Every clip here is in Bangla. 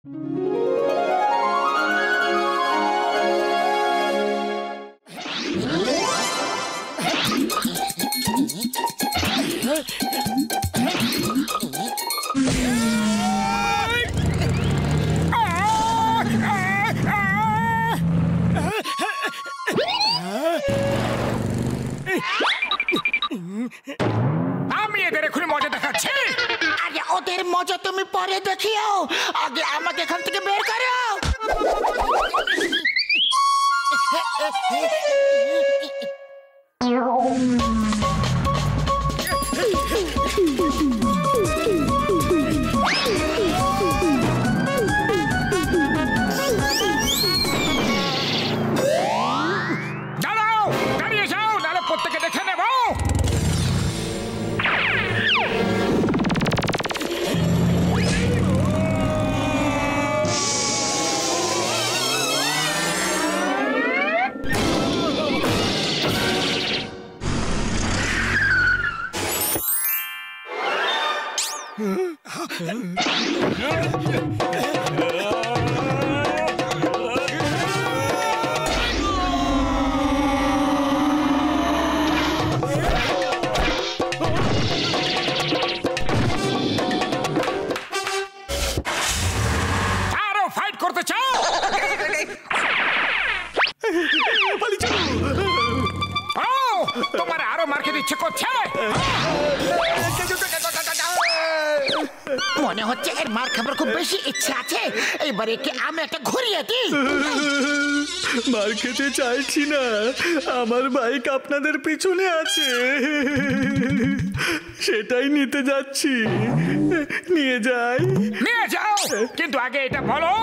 আমি এদের এখনই মজা দেখাচ্ছি। আরে ওদের মজা তুমি পরে দেখিও, আগে আমাকে এখান থেকে বের করো। দাঁড়াও, দাঁড়িয়ে যাও, নাহলে প্রত্যেকে দেখে নেব। আরো ফাইট করতে চাও? ও, তোমার আরো মার খেতে ইচ্ছে করছে? মনে হচ্ছে এর মার খাবার খুব বেশি ইচ্ছে আছে। এইবারে কি আমি একটা ঘুরিয়ে দিই? মার খেতে চাইছি না, আমার বাইক আপনাদের পিছনে আছে, সেটাই নিতে যাচ্ছি। নিয়ে যাই। নিয়ে যাও, কিন্তু আগে এটা বলো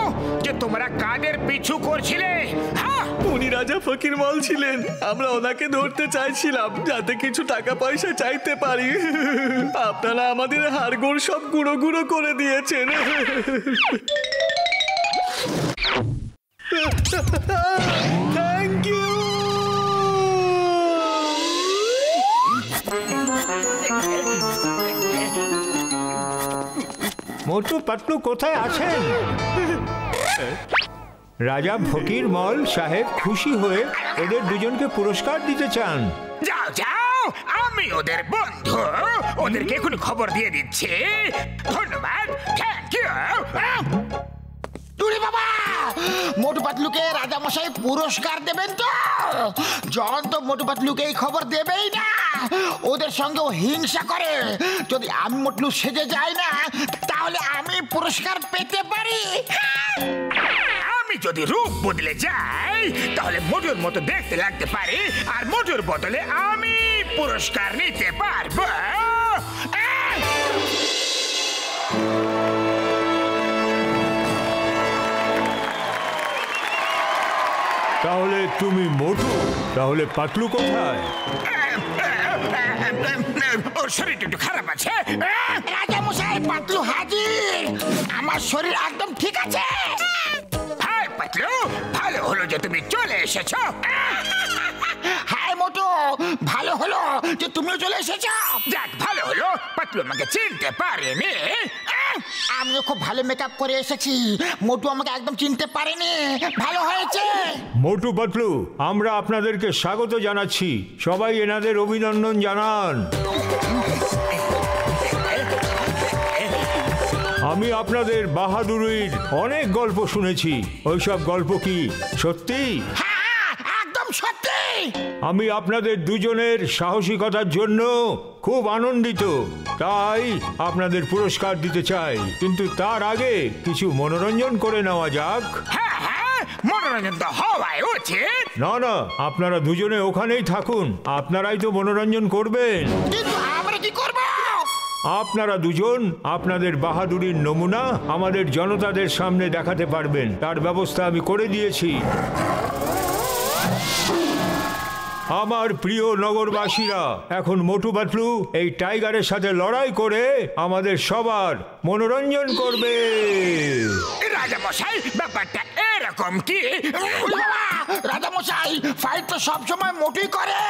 যে তোমরা কাদের পিছু করছিলে? হ্যাঁ, উনি রাজা ফকির মল ছিলেন, আমরা ওনাকে ধরতে চাইছিলাম যাতে কিছু টাকা পয়সা চাইতে পারি। আপনারা আমাদের হাড়গোড় সব গুঁড়ো গুঁড়ো করে দিয়েছেন। Thank you. মোটু পাতলু কোথায় আছেন? রাজা ফকির মল সাহেব খুশি হয়ে ওদের দুজনকে পুরস্কার দিতে চান। যাও যাও, আমি ওদের বন্ধু, ওদেরকে এখন খবর দিয়ে দিচ্ছি। ধন্যবাদ, থ্যাংক ইউ। টুরি বাবা, মোটু পাতলুকে রাজামশাই পুরস্কার দেবেন তো? জন তো মোটু পাতলুকে এই খবর দেবেই না, ওদের সঙ্গেও হিংসা করে। যদি আমি মোটলু সেজে যাই না, তাহলে আমি পুরস্কার পেতে পারি। আমি যদি রূপ বদলে যাই তাহলে মোটুর মতো দেখতে লাগতে পারি, আর মোটুর বদলে আমি পুরস্কার নিতে পারবো। তাহলে তুমি মোটু, তাহলে পাতলু কোথায়? ওর শরীরটা একটু খারাপ আছে। রাজামশাই, পাতলু হাজির। আমার শরীর একদম ঠিক আছে। হাই পাতলু, ভালো হলো যে তুমি চলে এসেছো। হ্যাঁ মোটু, ভালো হলো যে তুমিও চলে এসেছো। যাক, ভালো হলো পাতলু আমাকে চিনতে পারেনি। আমিও খুব ভালো মেকআপ করে এসেছি, মোটু আমাকে একদম চিনতে পারেনি। ভালো হয়েছে। মোটু পাতলু, আমরা আপনাদেরকে স্বাগত জানাচ্ছি। সবাই এনাদের অভিনন্দন জানান। আমি আপনাদের বাহাদুরির অনেক গল্প শুনেছি। ওইসব গল্প কি সত্যি? হ্যাঁ, একদম সত্যি। আমি আপনাদের দুজনের সাহসিকতার জন্য খুব আনন্দিত, তাই আপনাদের পুরস্কার দিতে চাই। কিন্তু তার আগে কিছু মনোরঞ্জন করে নেওয়া যাক। হ্যাঁ হ্যাঁ, মনোরঞ্জন তো হওয়াই উচিত। না না, আপনারা দুজনে ওখানেই থাকুন, আপনারাই তো মনোরঞ্জন করবেন। কিন্তু আমরা কি করব? আপনারা দুজন আপনাদের বাহাদুরির নমুনা আমাদের জনতাদের সামনে দেখাতে পারবেন, তার ব্যবস্থা আমি করে দিয়েছি। আমার প্রিয় নগরবাসীরা, এখন মোটু পাতলু এই টাইগারের সাথে লড়াই করে আমাদের সবার মনোরঞ্জন করবে। রাজামশাই, ব্যাপারটা এরকম কি? রাজামশাই, ফাইট তো সবসময় মোটুই করে,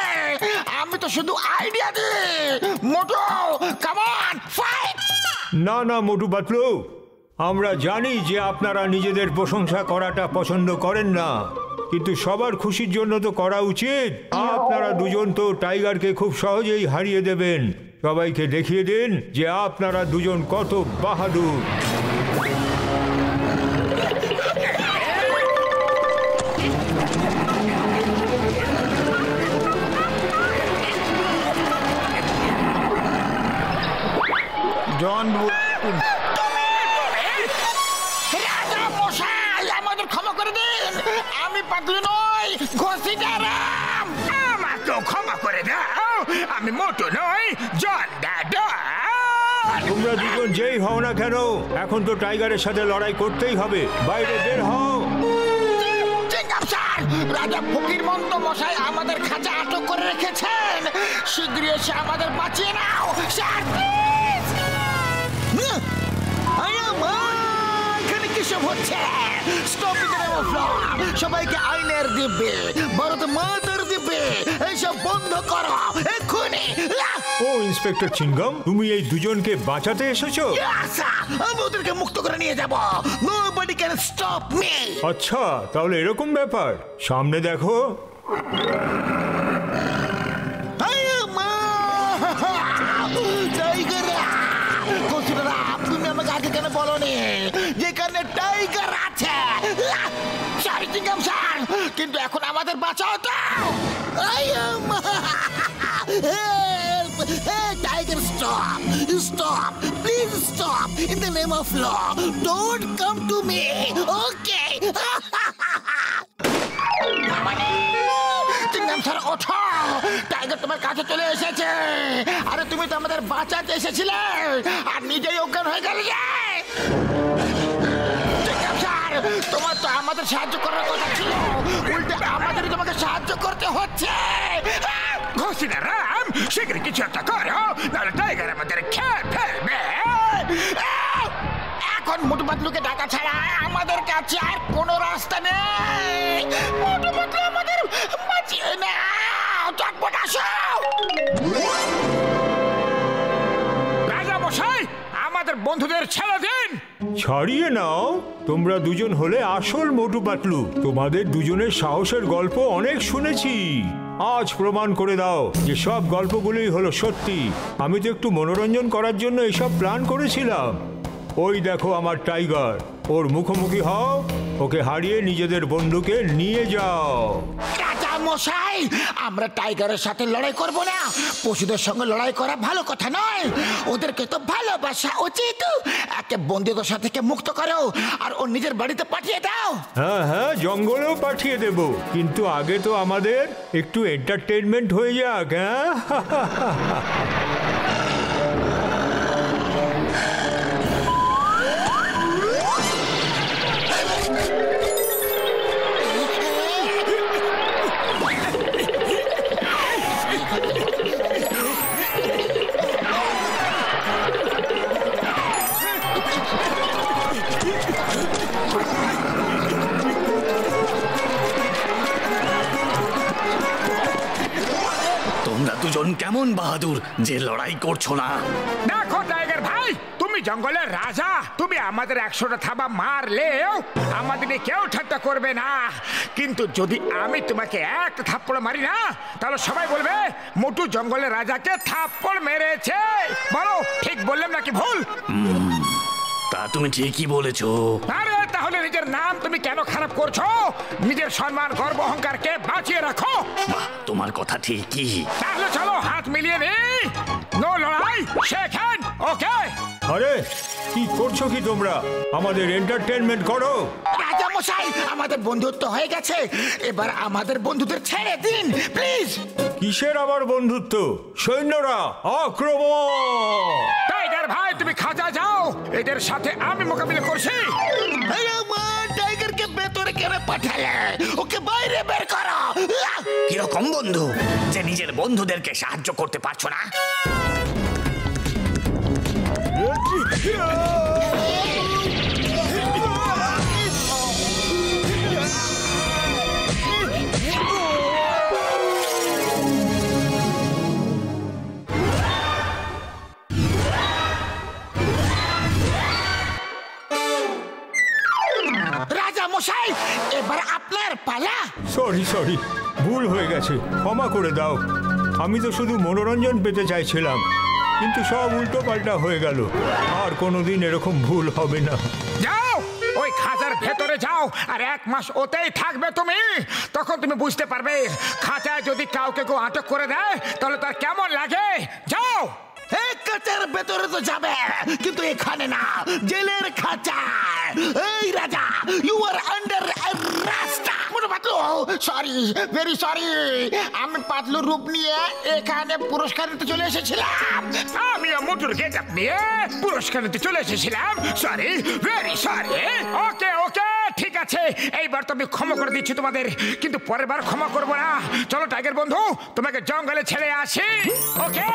আমি তো শুধু আইডিয়া দিই। মোটু, কাম অন, ফাইট। না না মোটু পাতলু, আমরা জানি যে আপনারা নিজেদের প্রশংসা করাটা পছন্দ করেন না, কিন্তু সবার খুশির জন্য তো করা উচিত। আপনারা দুজন তো টাইগারকে খুব সহজেই হারিয়ে দেবেন। সবাইকে দেখিয়ে দিন যে আপনারা দুজন কত বাহাদুর। জন রাজা মশাই, আমাদের ক্ষমা করে দিন। আমি পাতলু নই, ঘসিদারাম। আমাকেও ক্ষমা করে দাও, আমি মোটু নই, জন দাদা। তোমরা দুজন যেই হও না কেন, এখন তো টাইগারের সাথে লড়াই করতেই হবে। বাইরে বের হও। চিংগাম স্যার, রাজা ফকির মন্ত মশাই আমাদের খাঁচা আটক করে রেখেছেন। শীঘ্রই এসে আমাদের বাঁচিয়ে নাও স্যার, প্লিজ। এখানে কিসব হচ্ছে? স্টপ ইট সবাইকে আইনের দিবে, ভারত মাতার দিবে, এইসব বন্ধ করো এক্ষুনি। ও ইন্সপেক্টর চিংগাম, তুমি এই দুজনকে বাঁচাতে এসেছো? আমি ওদেরকে মুক্ত করে নিয়ে যাব। Nobody can stop me. আচ্ছা, তাহলে এরকম ব্যাপার। সামনে দেখো। তুমি আমাকে আগে কেন বলনি যেখানে টাইগার আছে? সরি চিংগাম স্যার, কিন্তু এখন আমাদের বাঁচাও তো। Tiger, stop! Stop! Please stop! In the name of law, don't come to me. Okay? Chewing gum sir, ওঠো! টাইগার তোমার কাছে চলে এসেছে। আরে তুমি তো আমাদের বাঁচাতে এসেছিলে, আর নিজেই অজ্ঞান হয়ে গেলে যে। চিংগাম স্যার, তোমার তো আমাদের সাহায্য করার কথা ছিল, উল্টে আমাদেরই তোমাকে সাহায্য করতে হচ্ছে। ঘসিদারাম, শীঘ্র কিছু একটা করো, নাহলে টাইগার আমাদের খেয়ে ফেলবে। এখন মোটু পাতলুকে ডাকা ছাড়া আমাদের কাছে আর কোনো রাস্তা নেই। মোটু পাতলু আমাদের বাঁচিয়ে নাও, চটপট আসো। রাজা মশাই, আমাদের বন্ধুদের ছেড়ে দিন। ছাড়িয়ে নাও? তোমরা দুজন হলে আসল মোটু পাতলু। তোমাদের দুজনের সাহসের গল্প অনেক শুনেছি। আজ প্রমাণ করে দাও যে সব গল্পগুলোই হলো সত্যি। আমি তো একটু মনোরঞ্জন করার জন্য এসব প্ল্যান করেছিলাম। ওই দেখো আমার টাইগার, ওর মুখোমুখি হও, ওকে হারিয়ে নিজেদের বন্ধুকে নিয়ে যাও। রাজা মশাই, আমরা টাইগারের সাথে লড়াই করব না। পশুদের সঙ্গে লড়াই করা ভালো কথা নয়, ওদেরকে তো ভালোবাসা উচিত। একে বন্দীদশা থেকে মুক্ত করো আর ওর নিজের বাড়িতে পাঠিয়ে দাও। হ্যাঁ হ্যাঁ, জঙ্গলেও পাঠিয়ে দেব, কিন্তু আগে তো আমাদের একটু এন্টারটেনমেন্ট হয়ে যাক। হ্যাঁ তোমরা দুজন কেমন বাহাদুর যে লড়াই করছো না? দেখো টাইগার ভাই, তুমি জঙ্গলের রাজা, তুমি আমাদের 100টা থাবা মারলেও আমাদের কেউ ঠাট্টা করবে না। কিন্তু যদি আমি তোমাকে একটা থাপ্পড় মারি না, তাহলে সবাই বলবে মোটু জঙ্গলের রাজাকে থাপ্পড় মেরেছে। বলো, ঠিক বললাম নাকি ভুল? তা তুমি ঠিকই বলেছো। আরে তাহলে নিজের নাম তুমি কেন খারাপ করছো? নিজের সম্মান, গর্ব, অহংকারকে বাঁচিয়ে রাখো। বাহ, তোমার কথা ঠিকই। তাহলে চলো হাত মিলিয়ে নি। নো লড়াই, শেক হ্যান্ড, ওকে? আরে কি করছো কি তোমরা? আমাদের এন্টারটেনমেন্ট করো। রাজা মশাই, আমাদের বন্ধুত্ব হয়ে গেছে, এবার আমাদের বন্ধুদের ছেড়ে দিন প্লিজ। কিসের আবার বন্ধুত্ব? সৈন্যরা আক্রমণ! টাইগার ভাই, তুমি খাঁচা যাও, এদের সাথে আমি মোকাবিলা করছি। টাইগারকে ভেতরে কেন পাঠালে? ওকে বাইরে বের করো। কিরকম বন্ধু যে নিজের বন্ধুদেরকে সাহায্য করতে পারছো না? রাজা মশাই, এবার আপনার পালা। সরি সরি, ভুল হয়ে গেছে, ক্ষমা করে দাও। আমি তো শুধু মনোরঞ্জন পেতে চাইছিলাম, কিন্তু সব উল্টো পাল্টা হয়ে গেল। আর কোনোদিন এরকম ভুল হবে না। যাও ওই খাঁচার ভেতরে যাও, আর 1 মাস ওতেই থাকবে তুমি। তখন তুমি বুঝতে পারবে খাঁচায় যদি কাউকে কেউ আটক করে দেয় তাহলে তার কেমন লাগে। যাও। এই খাঁচার ভেতরে তো যাবে, কিন্তু এখানে না, জেলের খাঁচায়। এই রাজা, you are under arrest. Motu Patlu, sorry, very sorry. আমি পাতলু রূপ নিয়ে এখানে পুরস্কার নিতে চলে এসেছিলাম। আমিও মোটুর গেটআপ নিয়ে পুরস্কার নিতে চলে এসেছিলাম। Sorry, very sorry. Okay okay, ঠিক আছে, এইবার তো আমি ক্ষমা করে দিচ্ছি তোমাদের, কিন্তু পরের বার ক্ষমা করবো না। চলো টাইগার বন্ধু, তোমাকে জঙ্গলে ছেড়ে আসি। ওকে।